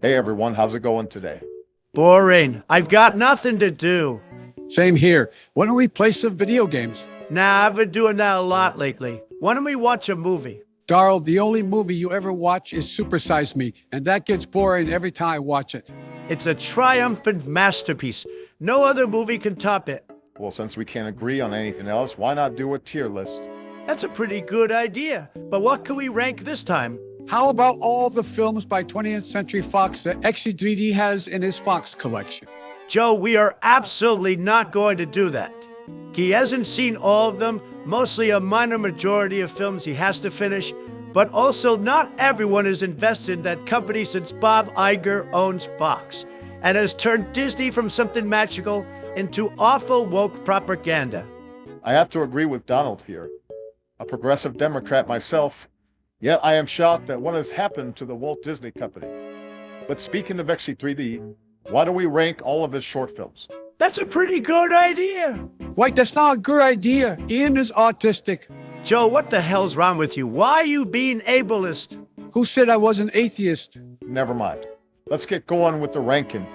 Hey everyone, how's it going today? Boring. I've got nothing to do. Same here. Why don't we play some video games? Nah, I've been doing that a lot lately. Why don't we watch a movie? Darrell, the only movie you ever watch is Super Size Me, and that gets boring every time I watch it. It's a triumphant masterpiece. No other movie can top it. Well, since we can't agree on anything else, why not do a tier list? That's a pretty good idea. But what can we rank this time? How about all the films by 20th Century Fox that XQ3D has in his Fox collection? Joe, we are absolutely not going to do that. He hasn't seen all of them, mostly a minor majority of films he has to finish, but also not everyone is invested in that company since Bob Iger owns Fox and has turned Disney from something magical into awful woke propaganda. I have to agree with Donald here. A progressive Democrat myself, yet I am shocked at what has happened to the Walt Disney Company. But speaking of XQ3D, why don't we rank all of his short films? That's a pretty good idea. Wait, that's not a good idea. Ian is autistic. Joe, what the hell's wrong with you? Why are you being ableist? Who said I was an atheist? Never mind. Let's get going with the ranking.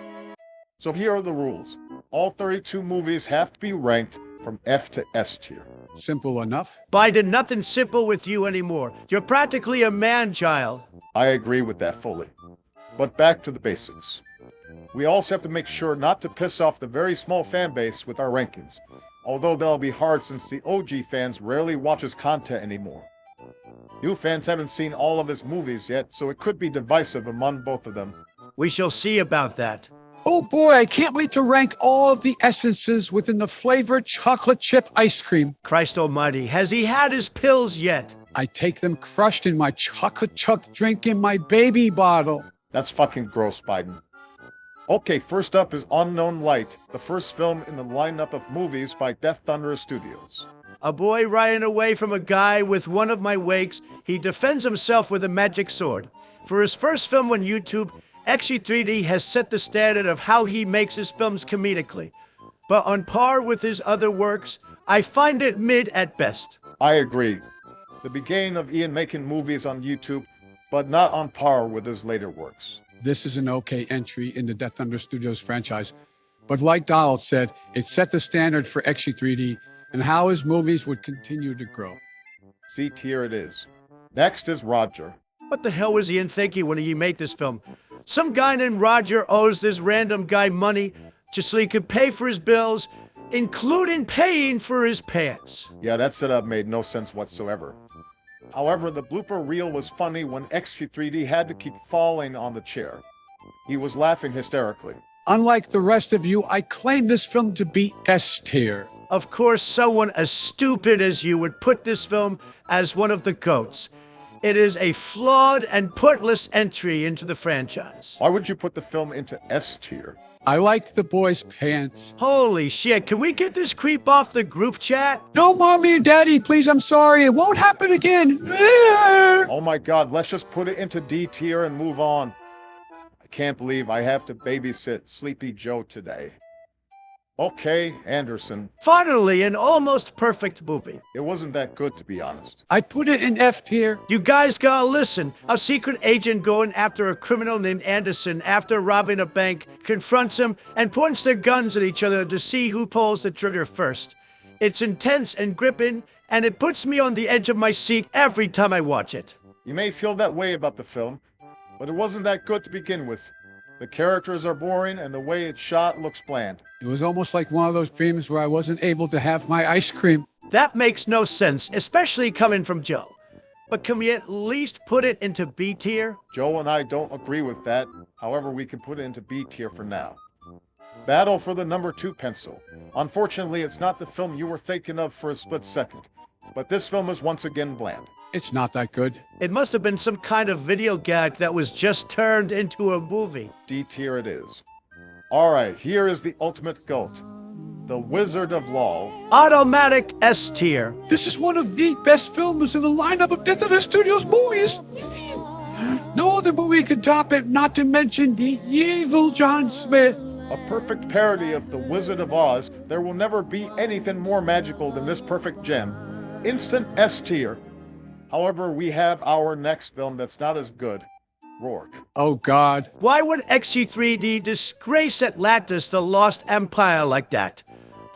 So here are the rules. All 32 movies have to be ranked from F to S tier. Simple enough. Biden, nothing simple with you anymore. You're practically a man-child. I agree with that fully. But back to the basics. We also have to make sure not to piss off the very small fan base with our rankings, although that'll be hard since the OG fans rarely watch his content anymore. New fans haven't seen all of his movies yet, so it could be divisive among both of them. We shall see about that. Oh boy, I can't wait to rank all of the essences within the flavored chocolate chip ice cream. Christ almighty, has he had his pills yet? I take them crushed in my chocolate chuck drink in my baby bottle. That's fucking gross, Biden. Okay, first up is Unknown Light, the first film in the lineup of movies by Death Thunder Studios. A boy running away from a guy with one of my wakes, he defends himself with a magic sword. For his first film on YouTube, XQ3D has set the standard of how he makes his films comedically. But on par with his other works, I find it mid at best. I agree. The beginning of Ian making movies on YouTube, but not on par with his later works. This is an okay entry in the Death Thunder Studios franchise, but like Donald said, it set the standard for XQ3D and how his movies would continue to grow. C tier it is. Next is Roger. What the hell was Ian thinking when he made this film? Some guy named Roger owes this random guy money just so he could pay for his bills, including paying for his pants. Yeah, that setup made no sense whatsoever. However, the blooper reel was funny when XQ3D had to keep falling on the chair. He was laughing hysterically. Unlike the rest of you, I claim this film to be S tier. Of course, someone as stupid as you would put this film as one of the GOATs. It is a flawed and pointless entry into the franchise. Why would you put the film into S tier? I like the boy's pants. Holy shit, can we get this creep off the group chat? No, mommy and daddy, please, I'm sorry. It won't happen again. Oh my god, let's just put it into D tier and move on. I can't believe I have to babysit Sleepy Joe today. Okay, Anderson. Finally, an almost perfect movie. It wasn't that good, to be honest. I put it in F tier. You guys gotta listen. A secret agent going after a criminal named Anderson after robbing a bank confronts him and points their guns at each other to see who pulls the trigger first. It's intense and gripping, and it puts me on the edge of my seat every time I watch it. You may feel that way about the film, but it wasn't that good to begin with. The characters are boring, and the way it's shot looks bland. It was almost like one of those dreams where I wasn't able to have my ice cream. That makes no sense, especially coming from Joe. But can we at least put it into B tier? Joe and I don't agree with that. However, we can put it into B tier for now. Battle for the number 2 pencil. Unfortunately, it's not the film you were thinking of for a split second. But this film is once again bland. It's not that good. It must have been some kind of video gag that was just turned into a movie. D tier it is. Alright, here is the ultimate GOAT. The Wizard of Law. Automatic S tier. This is one of the best films in the lineup of Death Thunder Studios movies. No other movie could top it, not to mention the evil John Smith. A perfect parody of The Wizard of Oz. There will never be anything more magical than this perfect gem. Instant S tier. However, we have our next film that's not as good. Rourke. Oh, God. Why would XQ3D disgrace Atlantis, the lost empire, like that?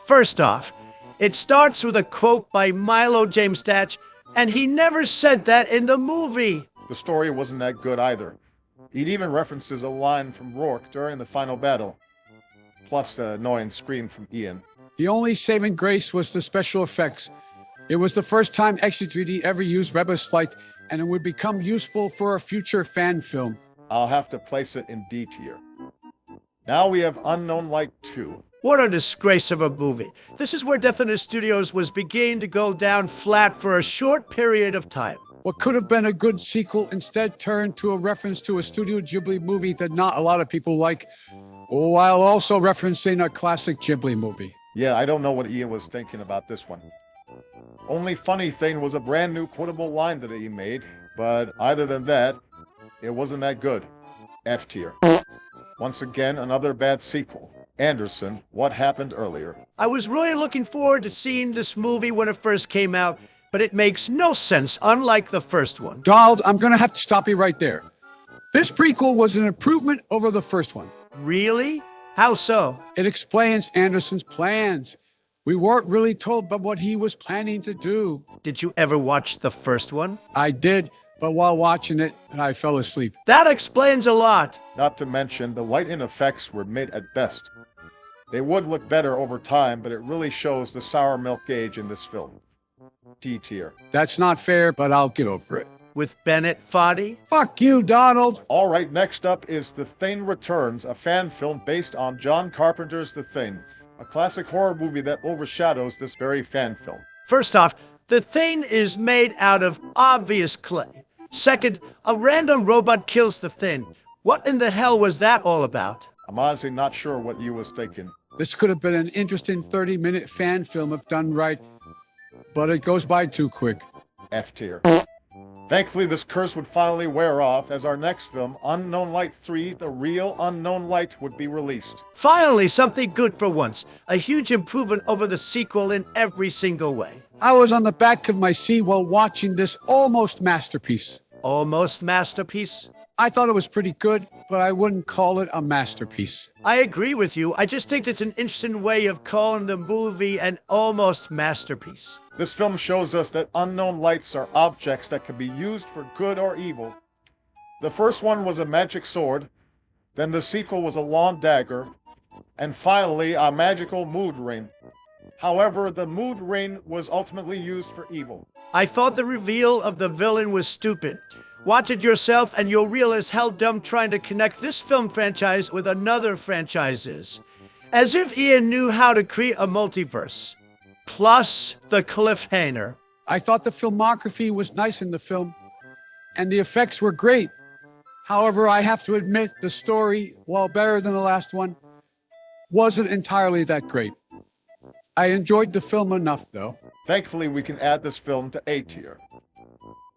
First off, it starts with a quote by Milo James Datch, and he never said that in the movie. The story wasn't that good either. It even references a line from Rourke during the final battle, plus the annoying scream from Ian. The only saving grace was the special effects. It was the first time XQ3D ever used rebus light, and it would become useful for a future fan film. I'll have to place it in D tier. Now we have Unknown Light 2. What a disgrace of a movie. This is where Definite Studios was beginning to go down flat for a short period of time. What could have been a good sequel instead turned to a reference to a Studio Ghibli movie that not a lot of people like, while also referencing a classic Ghibli movie. Yeah, I don't know what Ian was thinking about this one. Only funny thing was a brand new quotable line that he made, but other than that, it wasn't that good. F tier. Once again, another bad sequel. Anderson, What Happened Earlier. I was really looking forward to seeing this movie when it first came out, but it makes no sense, unlike the first one. Donald, I'm going to have to stop you right there. This prequel was an improvement over the first one. Really? How so? It explains Anderson's plans. We weren't really told about what he was planning to do. Did you ever watch the first one? I did, but while watching it, I fell asleep. That explains a lot. Not to mention, the lighting effects were mid at best. They would look better over time, but it really shows the sour milk gauge in this film. D tier. That's not fair, but I'll get over it. With Bennett Foddy? Fuck you, Donald. Alright, next up is The Thing Returns, a fan film based on John Carpenter's The Thing, a classic horror movie that overshadows this very fan film. First off, the thing is made out of obvious clay. Second, a random robot kills the thing. What in the hell was that all about? I'm honestly not sure what you was thinking. This could have been an interesting 30-minute fan film if done right, but it goes by too quick. F tier. Thankfully, this curse would finally wear off as our next film, Unknown Light 3, The Real Unknown Light, would be released. Finally, something good for once. A huge improvement over the sequel in every single way. I was on the back of my seat while watching this almost masterpiece. Almost masterpiece? I thought it was pretty good, but I wouldn't call it a masterpiece. I agree with you. I just think it's an interesting way of calling the movie an almost masterpiece. This film shows us that unknown lights are objects that can be used for good or evil. The first one was a magic sword, then the sequel was a long dagger, and finally a magical mood ring. However, the mood ring was ultimately used for evil. I thought the reveal of the villain was stupid. Watch it yourself and you'll realize how dumb trying to connect this film franchise with another franchise is. As if Ian knew how to create a multiverse. Plus the cliffhanger. I thought the filmography was nice in the film, and the effects were great. However, I have to admit the story, while better than the last one, wasn't entirely that great. I enjoyed the film enough, though. Thankfully, we can add this film to A tier.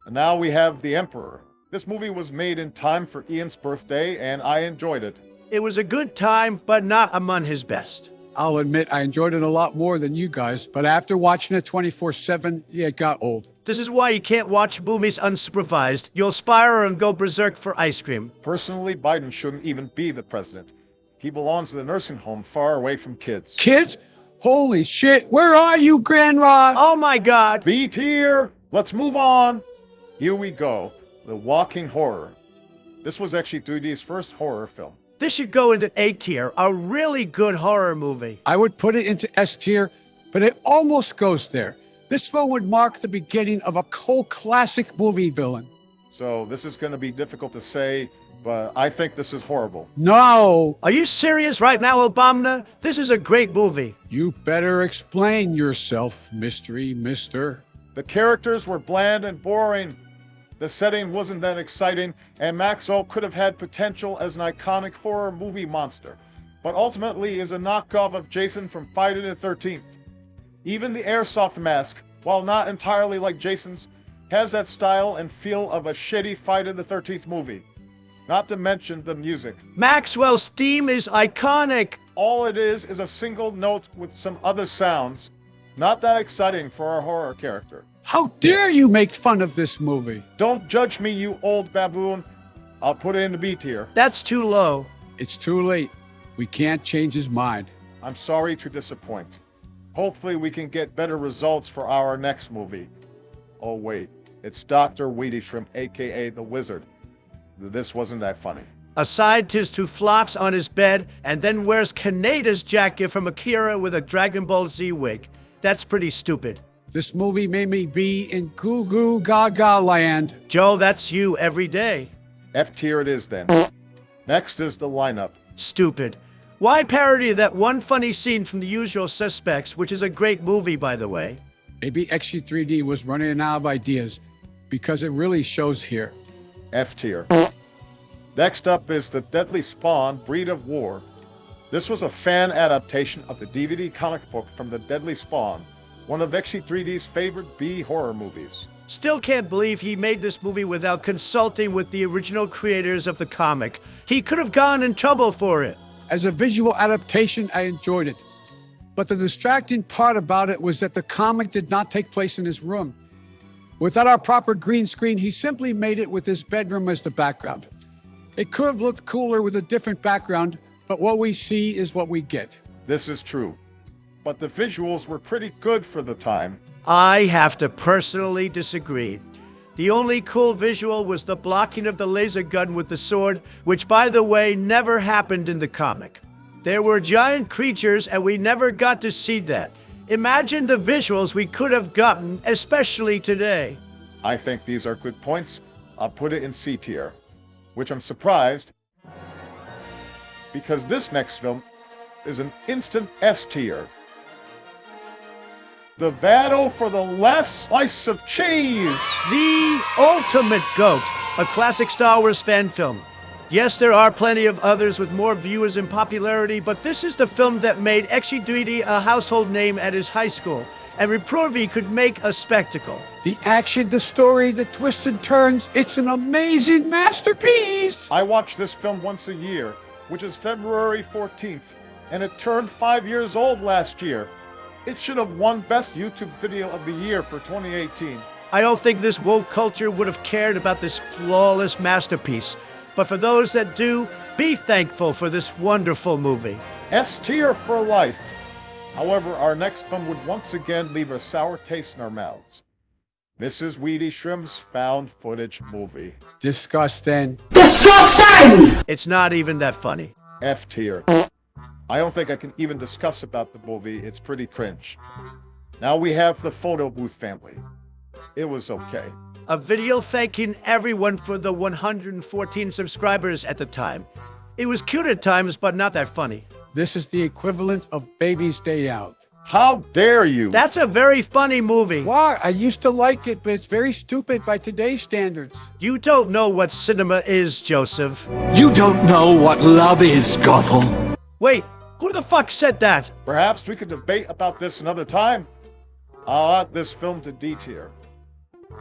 And now we have The Emperor. This movie was made in time for Ian's birthday, and I enjoyed it. It was a good time, but not among his best. I'll admit I enjoyed it a lot more than you guys, but after watching it 24/7, it got old. This is why you can't watch movies unsupervised. You'll spiral and go berserk for ice cream. Personally, Biden shouldn't even be the president. He belongs in a nursing home far away from kids. Kids? Holy shit, where are you, Grand Rod? Oh my god! B tier! Let's move on! Here we go. The Walking Horror. This was actually 3D's first horror film. This should go into A tier, a really good horror movie. I would put it into S tier, but it almost goes there. This film would mark the beginning of a cult classic movie villain. So this is going to be difficult to say, but I think this is horrible. No! Are you serious right now, Obamna? This is a great movie. You better explain yourself, mystery mister. The characters were bland and boring. The setting wasn't that exciting, and Maxwell could have had potential as an iconic horror movie monster, but ultimately is a knockoff of Jason from Friday the 13th. Even the airsoft mask, while not entirely like Jason's, has that style and feel of a shitty Friday the 13th movie. Not to mention the music. Maxwell's theme is iconic. All it is a single note with some other sounds. Not that exciting for a horror character. How dare you make fun of this movie? Don't judge me, you old baboon. I'll put it in the B tier. That's too low. It's too late. We can't change his mind. I'm sorry to disappoint. Hopefully we can get better results for our next movie. Oh wait, it's Dr. Weedy Shrimp, aka The Wizard. This wasn't that funny. Aside tis two flops on his bed and then wears Kaneda's jacket from Akira with a Dragon Ball Z wig. That's pretty stupid. This movie made me be in goo goo gaga land. Joe, that's you every day. F tier it is then. Next is the lineup. Stupid. Why parody that one funny scene from The Usual Suspects, which is a great movie, by the way? Maybe XQ3D was running out of ideas because it really shows here. F tier. Next up is The Deadly Spawn, Breed of War. This was a fan adaptation of the DVD comic book from The Deadly Spawn, one of XQ3D's favorite B horror movies. Still can't believe he made this movie without consulting with the original creators of the comic. He could have gone in trouble for it. As a visual adaptation, I enjoyed it. But the distracting part about it was that the comic did not take place in his room. Without our proper green screen, he simply made it with his bedroom as the background. It could have looked cooler with a different background, but what we see is what we get. This is true. But the visuals were pretty good for the time. I have to personally disagree. The only cool visual was the blocking of the laser gun with the sword, which, by the way, never happened in the comic. There were giant creatures, and we never got to see that. Imagine the visuals we could have gotten, especially today. I think these are good points. I'll put it in C tier, which I'm surprised because this next film is an instant S tier. The Battle for the Last Slice of Cheese! The Ultimate Goat, a classic Star Wars fan film. Yes, there are plenty of others with more viewers and popularity, but this is the film that made XQ3D a household name at his high school, and Reprovi could make a spectacle. The action, the story, the twists and turns, it's an amazing masterpiece! I watch this film once a year, which is February 14th, and it turned 5 years old last year. It should have won Best YouTube Video of the Year for 2018. I don't think this woke culture would have cared about this flawless masterpiece, but for those that do, be thankful for this wonderful movie. S tier for life. However, our next film would once again leave a sour taste in our mouths. This is Weedy Shrimp's found footage movie. Disgusting. Disgusting! It's not even that funny. F tier. I don't think I can even discuss about the movie, it's pretty cringe. Now we have the Photo Booth family. It was okay. A video thanking everyone for the 114 subscribers at the time. It was cute at times, but not that funny. This is the equivalent of Baby's Day Out. How dare you! That's a very funny movie. Why? I used to like it, but it's very stupid by today's standards. You don't know what cinema is, Joseph. You don't know what love is, Gotham. Wait, who the fuck said that? Perhaps we could debate about this another time. I'll add this film to D tier.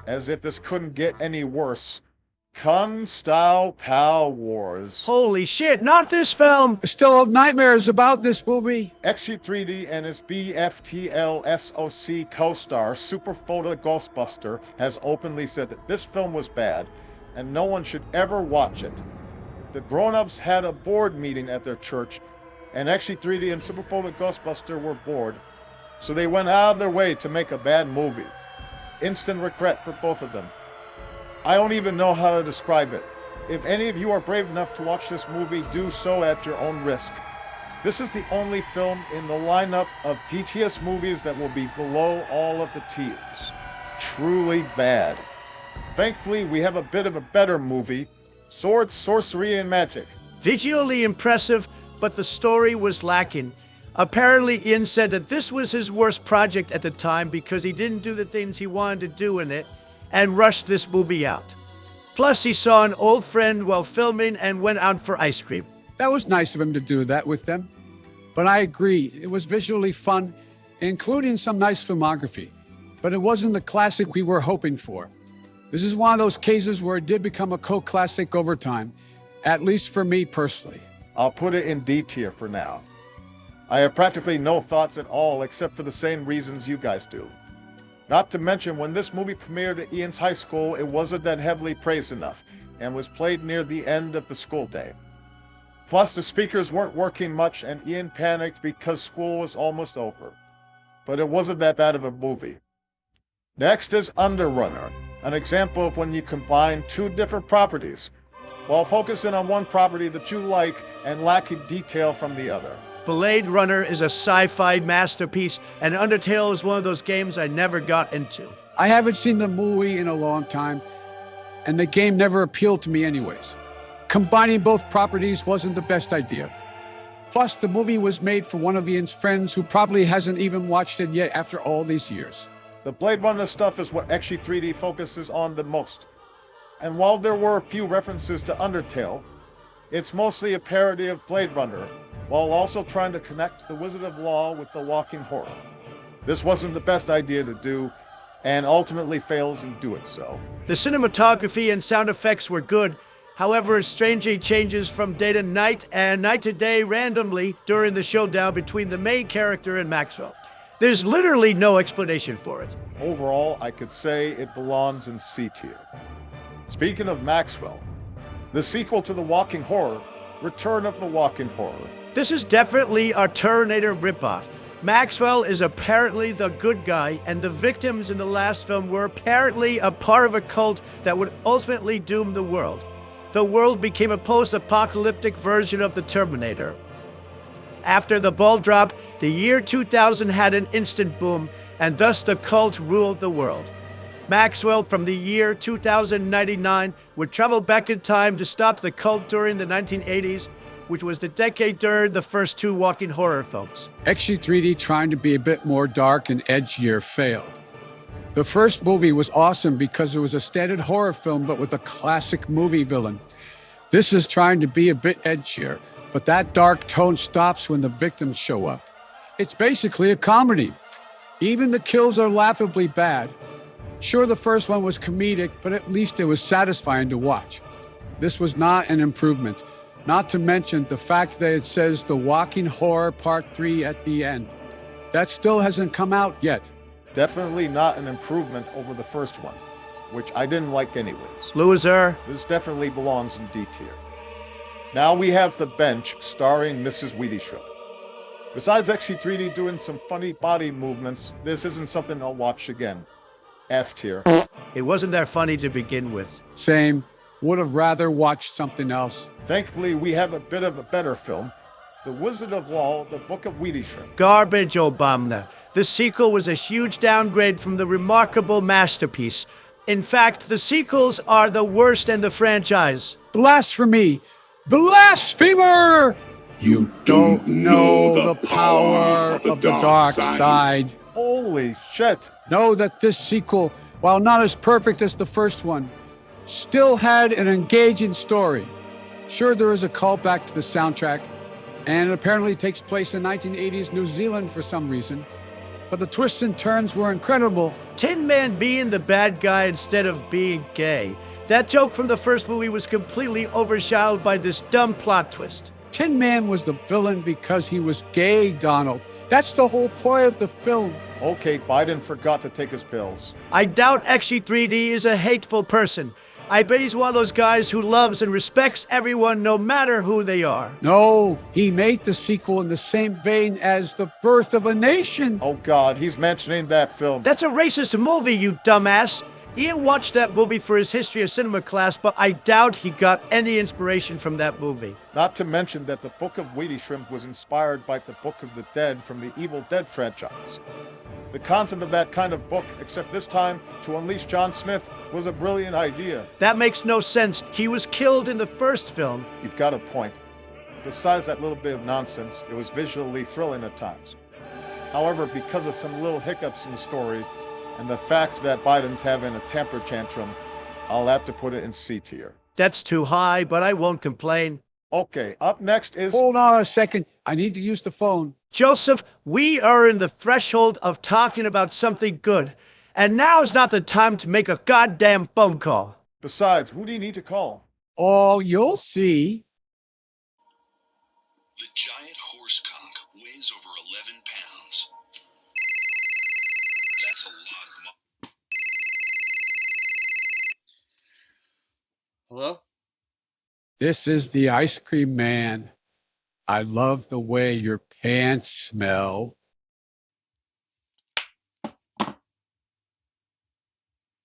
As if this couldn't get any worse. Kung Style Pow Wars. Holy shit, not this film! I still have nightmares about this movie. XQ3D and his BFTL SOC co-star Super Photo Ghostbuster has openly said that this film was bad and no one should ever watch it. The grown-ups had a board meeting at their church and XQ3D and Super Photo Ghostbuster were bored, so they went out of their way to make a bad movie. Instant regret for both of them. I don't even know how to describe it. If any of you are brave enough to watch this movie, do so at your own risk. This is the only film in the lineup of DTS movies that will be below all of the tiers. Truly bad. Thankfully, we have a bit of a better movie, Sword, Sorcery, and Magic. Visually impressive, but the story was lacking. Apparently, Ian said that this was his worst project at the time because he didn't do the things he wanted to do in it and rushed this movie out. Plus, he saw an old friend while filming and went out for ice cream. That was nice of him to do that with them. But I agree, it was visually fun, including some nice filmography. But it wasn't the classic we were hoping for. This is one of those cases where it did become a cult classic over time, at least for me personally. I'll put it in D tier for now. I have practically no thoughts at all except for the same reasons you guys do. Not to mention, when this movie premiered at Ian's high school, it wasn't that heavily praised enough, and was played near the end of the school day. Plus, the speakers weren't working much and Ian panicked because school was almost over. But it wasn't that bad of a movie. Next is Underrunner, an example of when you combine two different properties, while focusing on one property that you like and lacking detail from the other. Blade Runner is a sci-fi masterpiece, and Undertale is one of those games I never got into. I haven't seen the movie in a long time, and the game never appealed to me anyways. Combining both properties wasn't the best idea. Plus, the movie was made for one of Ian's friends who probably hasn't even watched it yet after all these years. The Blade Runner stuff is what XQ3D focuses on the most. And while there were a few references to Undertale, it's mostly a parody of Blade Runner, while also trying to connect the Wizard of Law with the walking horror. This wasn't the best idea to do, and ultimately fails in doing so. The cinematography and sound effects were good. However, it strangely changes from day to night and night to day randomly during the showdown between the main character and Maxwell. There's literally no explanation for it. Overall, I could say it belongs in C tier. Speaking of Maxwell, the sequel to The Walking Horror, Return of the Walking Horror. This is definitely a Terminator ripoff. Maxwell is apparently the good guy, and the victims in the last film were apparently a part of a cult that would ultimately doom the world. The world became a post-apocalyptic version of the Terminator. After the ball drop, the year 2000 had an instant boom, and thus the cult ruled the world. Maxwell, from the year 2099, would travel back in time to stop the cult during the 1980s, which was the decade during the first two walking horror films. XQ3D, trying to be a bit more dark and edgier, failed. The first movie was awesome because it was a standard horror film but with a classic movie villain. This is trying to be a bit edgier, but that dark tone stops when the victims show up. It's basically a comedy. Even the kills are laughably bad. Sure, the first one was comedic, but at least it was satisfying to watch. This was not an improvement, not to mention the fact that it says The Walking Horror Part 3 at the end. That still hasn't come out yet. Definitely not an improvement over the first one, which I didn't like anyways. Loser. This definitely belongs in D tier. Now we have The Bench, starring Mrs. Weedy Shrimp. Besides XQ3D doing some funny body movements, this isn't something I'll watch again. F tier. It wasn't that funny to begin with. Same. Would have rather watched something else. Thankfully, we have a bit of a better film, The Wizard of Law, The Book of Weedy Shrimp. Garbage, Obamna. The sequel was a huge downgrade from the remarkable masterpiece. In fact, the sequels are the worst in the franchise. Blasphemy! Blasphemer! You don't know the power of the dark side. Holy shit! Know that this sequel, while not as perfect as the first one, still had an engaging story. Sure, there is a callback to the soundtrack, and it apparently takes place in 1980s New Zealand for some reason. But the twists and turns were incredible. Tin Man being the bad guy instead of being gay. That joke from the first movie was completely overshadowed by this dumb plot twist. Tin Man was the villain because he was gay, Donald. That's the whole point of the film. Okay, Biden forgot to take his pills. I doubt XQ3D is a hateful person. I bet he's one of those guys who loves and respects everyone no matter who they are. No, he made the sequel in the same vein as The Birth of a Nation. Oh god, he's mentioning that film. That's a racist movie, you dumbass. Ian watched that movie for his history of cinema class, but I doubt he got any inspiration from that movie. Not to mention that the Book of Weedy Shrimp was inspired by the Book of the Dead from the Evil Dead franchise. The concept of that kind of book, except this time to unleash John Smith, was a brilliant idea. That makes no sense. He was killed in the first film. You've got a point. Besides that little bit of nonsense, it was visually thrilling at times. However, because of some little hiccups in the story, and the fact that Biden's having a temper tantrum, I'll have to put it in C tier. That's too high, but I won't complain. Okay, up next is... Hold on a second. I need to use the phone. Joseph, we are in the threshold of talking about something good, and now is not the time to make a goddamn phone call. Besides, who do you need to call? Oh, you'll see. The giant horse conch weighs over 11 pounds. That's a lot of Hello? This is the ice cream man. I love the way your pants smell.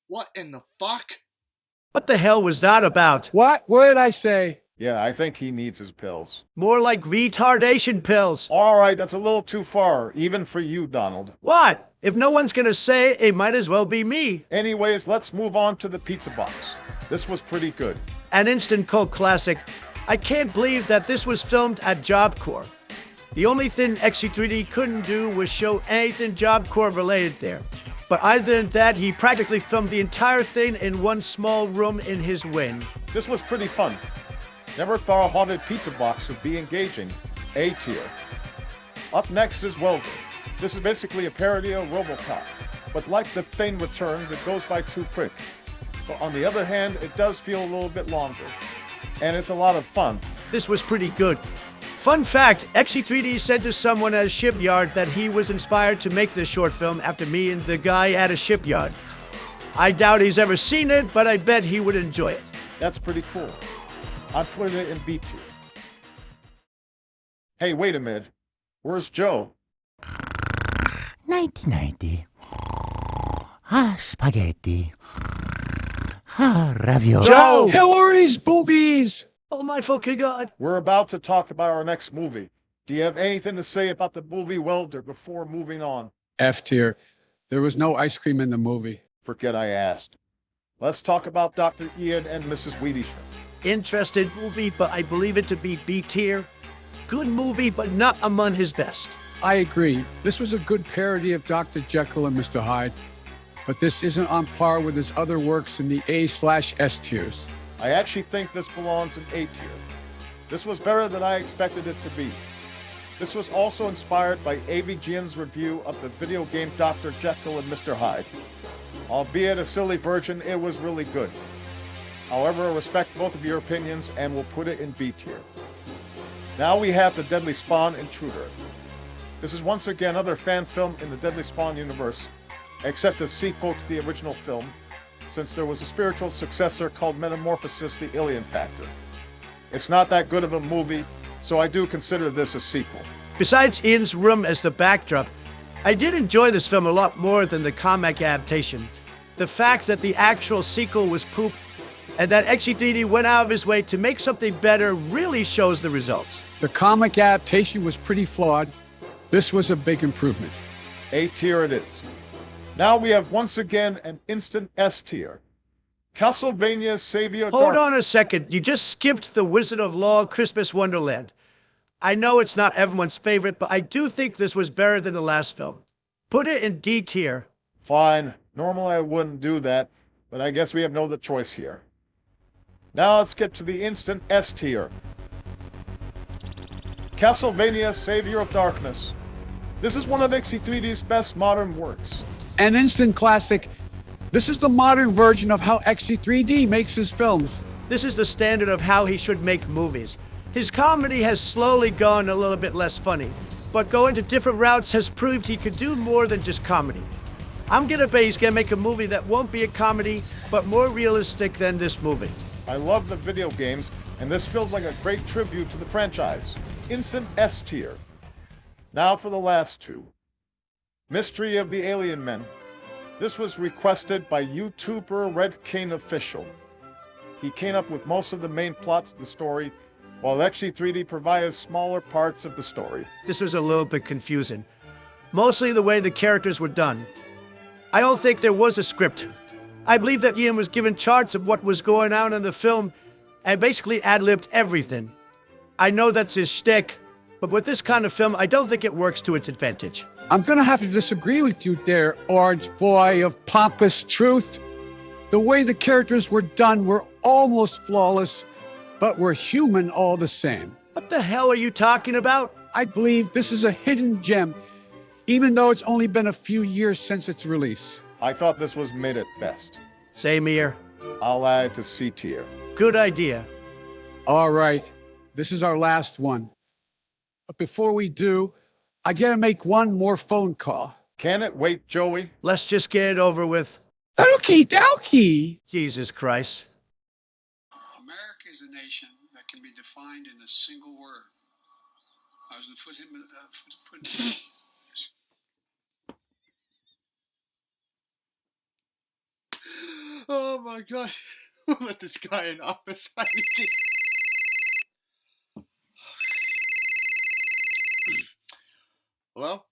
What in the fuck? What the hell was that about? What? What did I say? Yeah, I think he needs his pills. More like retardation pills. All right, that's a little too far, even for you, Donald. What? If no one's gonna say it, it might as well be me. Anyways, let's move on to the pizza box. This was pretty good. An instant cult classic. I can't believe that this was filmed at Job Corps. The only thing XQ3D couldn't do was show anything Job Corps related there. But other than that, he practically filmed the entire thing in one small room in his wing. This was pretty fun. Never thought a haunted pizza box would be engaging. A tier. Up next is Welder. This is basically a parody of RoboCop. But like The Thing Returns, it goes by too quick. But on the other hand, it does feel a little bit longer. And it's a lot of fun. This was pretty good. Fun fact, XQ3D said to someone at a shipyard that he was inspired to make this short film after meeting the guy at a shipyard. I doubt he's ever seen it, but I bet he would enjoy it. That's pretty cool. I'm putting it in B tier. Hey, wait a minute. Where's Joe? 1990. Ah, spaghetti. Ah, ravioli. Joe! Hillary's boobies! Oh my fucking god. We're about to talk about our next movie. Do you have anything to say about the movie Welder before moving on? F tier. There was no ice cream in the movie. Forget I asked. Let's talk about Dr. Ian and Mrs. Wheatyshire. Interesting movie, but I believe it to be B tier. Good movie, but not among his best. I agree. This was a good parody of Dr. Jekyll and Mr. Hyde, but this isn't on par with his other works in the A/S tiers. I actually think this belongs in A tier. This was better than I expected it to be. This was also inspired by AVGN's review of the video game Dr. Jekyll and Mr. Hyde. Albeit a silly version, it was really good. However, I respect both of your opinions and will put it in B tier. Now we have The Deadly Spawn Intruder. This is once again another fan film in the Deadly Spawn universe, except a sequel to the original film, since there was a spiritual successor called Metamorphosis: The Alien Factor. It's not that good of a movie, so I do consider this a sequel. Besides Ian's room as the backdrop, I did enjoy this film a lot more than the comic adaptation. The fact that the actual sequel was poop and that XQ3D went out of his way to make something better really shows the results. The comic adaptation was pretty flawed. This was a big improvement. A tier it is. Now we have once again an instant S tier. Castlevania Savior Hold on a second, you just skipped the Wizard of Law Christmas Wonderland. I know it's not everyone's favorite, but I do think this was better than the last film. Put it in D tier. Fine. Normally I wouldn't do that, but I guess we have no other choice here. Now let's get to the instant S tier. Castlevania Savior of Darkness. This is one of XQ3D's best modern works. An instant classic. This is the modern version of how XQ3D makes his films. This is the standard of how he should make movies. His comedy has slowly gone a little bit less funny, but going to different routes has proved he could do more than just comedy. I'm gonna bet he's gonna make a movie that won't be a comedy, but more realistic than this movie. I love the video games, and this feels like a great tribute to the franchise. Instant S tier. Now for the last two. Mystery of the Alien Men. This was requested by YouTuber Red King Official. He came up with most of the main plots of the story, while XQ3D provided smaller parts of the story. This was a little bit confusing. Mostly the way the characters were done. I don't think there was a script. I believe that Ian was given charts of what was going on in the film and basically ad-libbed everything. I know that's his shtick, but with this kind of film, I don't think it works to its advantage. I'm gonna have to disagree with you there, Orange Boy of pompous truth. The way the characters were done were almost flawless, but were human all the same. What the hell are you talking about? I believe this is a hidden gem, even though it's only been a few years since its release. I thought this was made at best. Same here. I'll add it to C tier. Good idea. All right, this is our last one. But before we do, I gotta make one more phone call. Can it wait, Joey? Let's just get it over with. Okie dokie! Jesus Christ. America is a nation that can be defined in a single word. I was going to put him. Yes. Oh my god. Who let this guy in office? I mean, hello?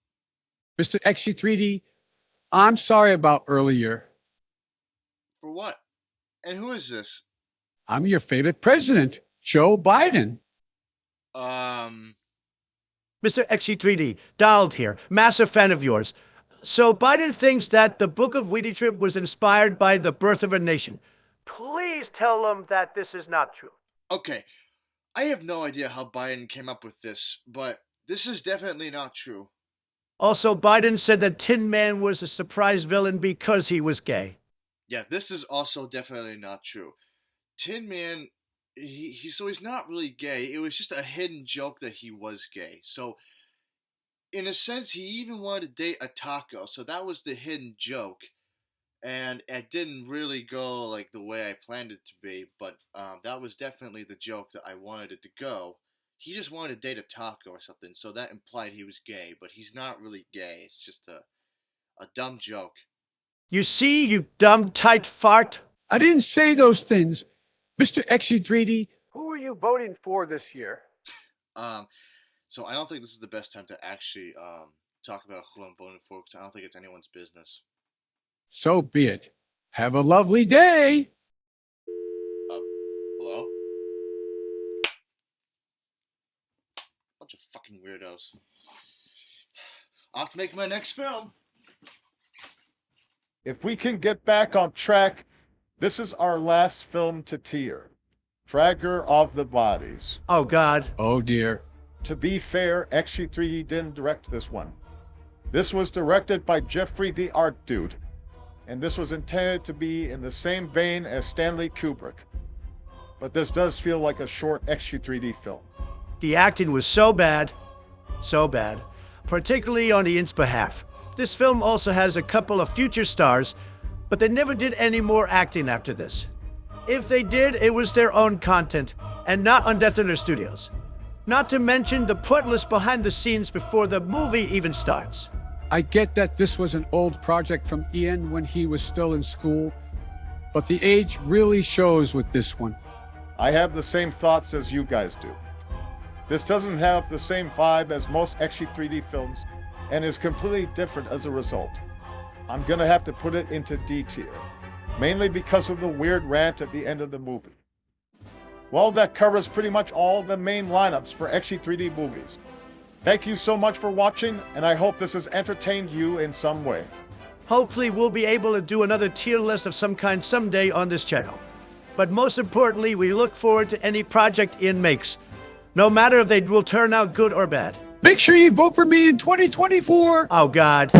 Mr. XQ3D, I'm sorry about earlier. For what? And who is this? I'm your favorite president, Joe Biden. Mr. XQ3D, Donald here, massive fan of yours. So Biden thinks that the Book of Weedy Trip was inspired by the birth of a nation. Please tell him that this is not true. Okay. I have no idea how Biden came up with this, but this is definitely not true. Also, Biden said that Tin Man was a surprise villain because he was gay. Yeah, this is also definitely not true. Tin Man, he's not really gay. It was just a hidden joke that he was gay. So, in a sense, he even wanted to date a taco. So that was the hidden joke. And it didn't really go like the way I planned it to be, but that was definitely the joke that I wanted it to go. He just wanted to date a taco or something, so that implied he was gay, but he's not really gay. It's just a dumb joke. You see, you dumb tight fart? I didn't say those things. Mr. XQ3D, who are you voting for this year? So I don't think this is the best time to actually talk about who I'm voting for, because I don't think it's anyone's business. So be it. Have a lovely day. Hello? Bunch of fucking weirdos. I'll have to make my next film. If we can get back on track, this is our last film to tier. Tracker of the Bodies. Oh, God. Oh, dear. To be fair, XQ3D didn't direct this one. This was directed by Jeffrey the Art Dude, and this was intended to be in the same vein as Stanley Kubrick. But this does feel like a short XQ3D film. The acting was so bad, particularly on Ian's behalf. This film also has a couple of future stars, but they never did any more acting after this. If they did, it was their own content, and not on Death Eater Studios. Not to mention the pointless behind the scenes before the movie even starts. I get that this was an old project from Ian when he was still in school, but the age really shows with this one. I have the same thoughts as you guys do. This doesn't have the same vibe as most XQ3D films and is completely different as a result. I'm gonna have to put it into D tier, mainly because of the weird rant at the end of the movie. Well, that covers pretty much all the main lineups for XQ3D movies. Thank you so much for watching, and I hope this has entertained you in some way. Hopefully we'll be able to do another tier list of some kind someday on this channel. But most importantly, we look forward to any project Ian makes, no matter if they will turn out good or bad. Make sure you vote for me in 2024. Oh, God.